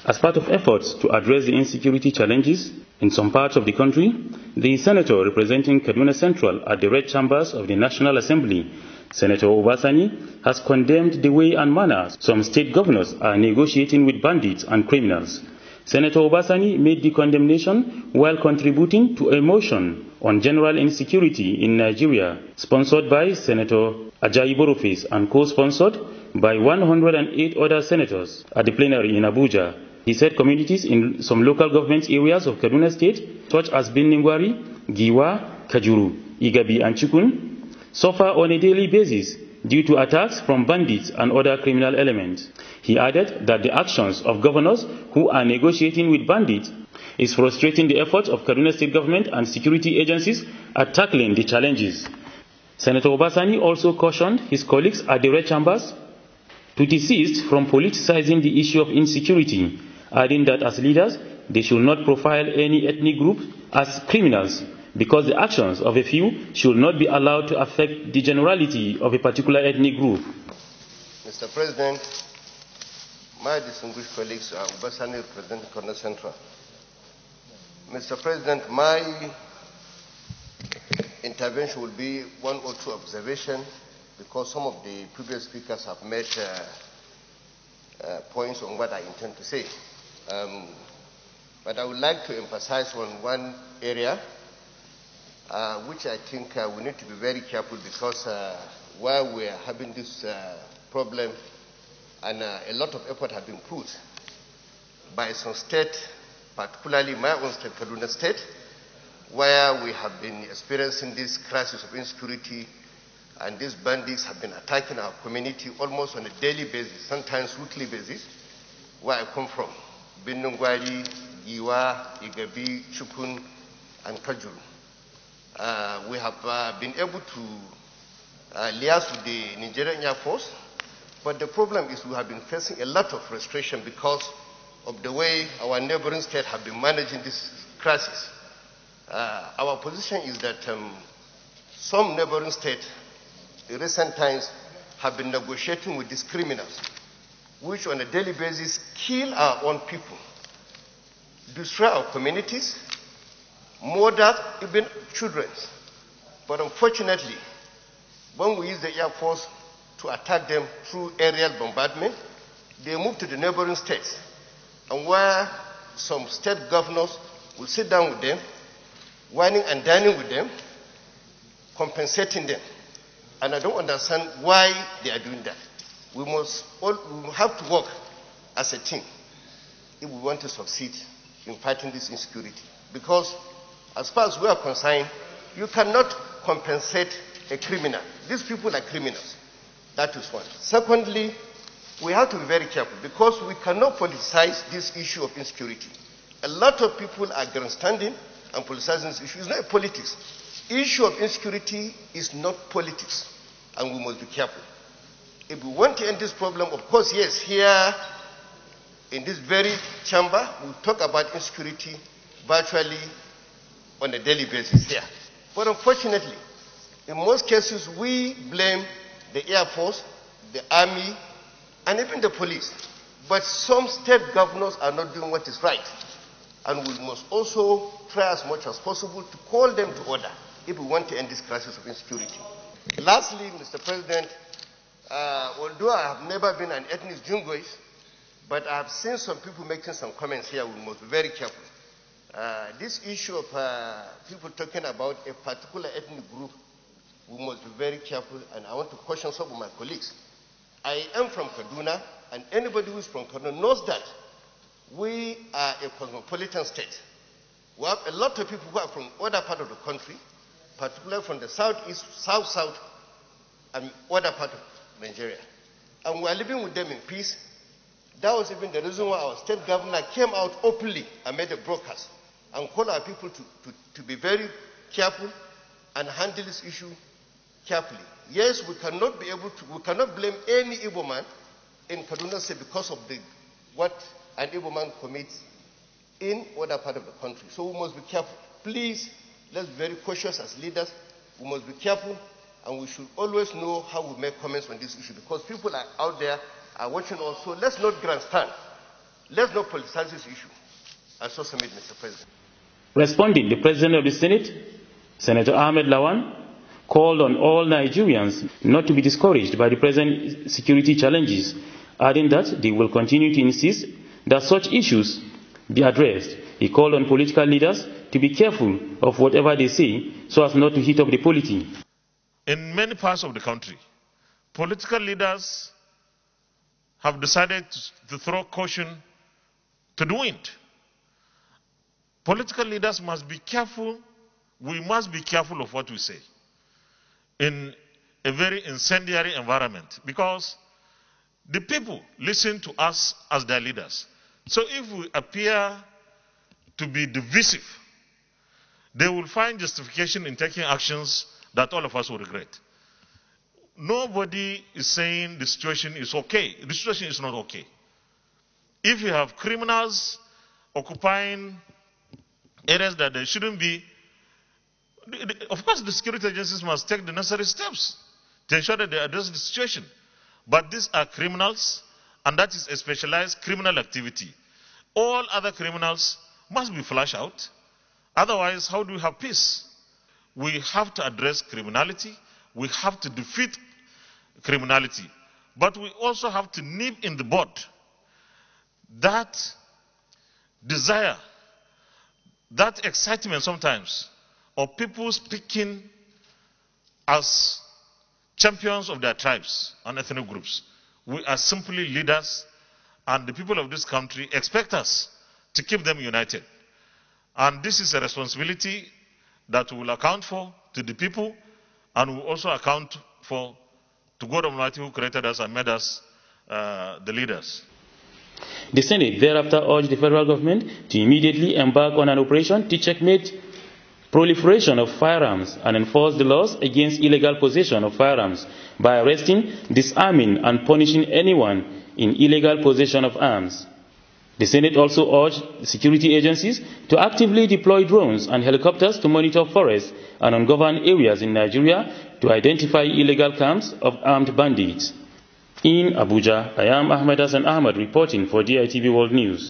As part of efforts to address the insecurity challenges in some parts of the country, the senator representing Kaduna Central at the Red Chambers of the National Assembly, Senator Uba Sani, has condemned the way and manner some state governors are negotiating with bandits and criminals. Senator Uba Sani made the condemnation while contributing to a motion on general insecurity in Nigeria, sponsored by Senator Ajayi Boroface and co-sponsored by 108 other senators at the plenary in Abuja. He said communities in some local government areas of Kaduna State, such as Binningwari, Giwa, Kajuru, Igabi and Chikun, suffer on a daily basis due to attacks from bandits and other criminal elements. He added that the actions of governors who are negotiating with bandits is frustrating the efforts of Kaduna State government and security agencies at tackling the challenges. Senator Uba Sani also cautioned his colleagues at the Red Chambers to desist from politicizing the issue of insecurity, adding that as leaders, they should not profile any ethnic group as criminals because the actions of a few should not be allowed to affect the generality of a particular ethnic group. Mr. President, my distinguished colleagues, Uba Sani representing Kaduna Central. Mr. President, my intervention will be one or two observations because some of the previous speakers have made points on what I intend to say. But I would like to emphasize on one area which I think we need to be very careful because while we are having this problem and a lot of effort has been put by some state, particularly my own state, Kaduna State, where we have been experiencing this crisis of insecurity and these bandits have been attacking our community almost on a daily basis, sometimes weekly basis, where I come from, Binningwari, Giwa, Igabi, Chukun, and Kajuru. We have been able to liaise with the Nigerian Air Force, but the problem is we have been facing a lot of frustration because of the way our neighboring states have been managing this crisis. Our position is that some neighboring states in recent times have been negotiating with these criminals, which on a daily basis kill our own people, destroy our communities, murder even children. But unfortunately, when we use the Air Force to attack them through aerial bombardment, they move to the neighboring states, and where some state governors will sit down with them, whining and dining with them, compensating them. And I don't understand why they are doing that. We have to work as a team if we want to succeed in fighting this insecurity. Because as far as we are concerned, you cannot compensate a criminal. These people are criminals. That is one. Secondly, we have to be very careful because we cannot politicize this issue of insecurity. A lot of people are grandstanding and politicizing this issue. It's not politics. Issue of insecurity is not politics, and we must be careful. If we want to end this problem, of course, yes, here in this very chamber, we talk about insecurity virtually on a daily basis here. But unfortunately, in most cases, we blame the Air Force, the Army, and even the police. But some state governors are not doing what is right. And we must also try as much as possible to call them to order if we want to end this crisis of insecurity. Lastly, Mr. President, although I have never been an ethnic jingoist, but I have seen some people making some comments here. We must be very careful. This issue of people talking about a particular ethnic group, we must be very careful, and I want to caution some of my colleagues. I am from Kaduna, and anybody who is from Kaduna knows that we are a cosmopolitan state. We have a lot of people who are from other part of the country, particularly from the southeast, south, and other part of Nigeria. And we are living with them in peace. That was even the reason why our state governor came out openly and made a broadcast and called our people to be very careful and handle this issue carefully. Yes, we cannot blame any Igbo man in Kaduna State because of what an Igbo man commits in other part of the country. So we must be careful. Please, let's be very cautious as leaders. We must be careful, and we should always know how we make comments on this issue because people are out there are watching also. Let's not grandstand. Let's not politicize this issue. I so submit, Mr. President. Responding, the President of the Senate, Senator Ahmed Lawan, called on all Nigerians not to be discouraged by the present security challenges, adding that they will continue to insist that such issues be addressed. He called on political leaders to be careful of whatever they say so as not to heat up the polity. In many parts of the country, political leaders have decided to throw caution to the wind. Political leaders must be careful. We must be careful of what we say in a very incendiary environment, because the people listen to us as their leaders. So if we appear to be divisive, they will find justification in taking actions that all of us will regret. Nobody is saying the situation is okay. The situation is not okay. If you have criminals occupying areas that they shouldn't be, of course the security agencies must take the necessary steps to ensure that they address the situation. But these are criminals, and that is a specialized criminal activity. All other criminals must be flushed out. Otherwise, how do we have peace? We have to address criminality. We have to defeat criminality. But we also have to nip in the bud that desire, that excitement sometimes of people speaking as champions of their tribes and ethnic groups. We are simply leaders, and the people of this country expect us to keep them united. And this is a responsibility that we will account for to the people, and we will also account for to God Almighty who created us and made us the leaders. The Senate thereafter urged the federal government to immediately embark on an operation to checkmate proliferation of firearms and enforce the laws against illegal possession of firearms by arresting, disarming, and punishing anyone in illegal possession of arms. The Senate also urged security agencies to actively deploy drones and helicopters to monitor forests and ungoverned areas in Nigeria to identify illegal camps of armed bandits. In Abuja, I am Ahmed Hassan Ahmad reporting for DITV World News.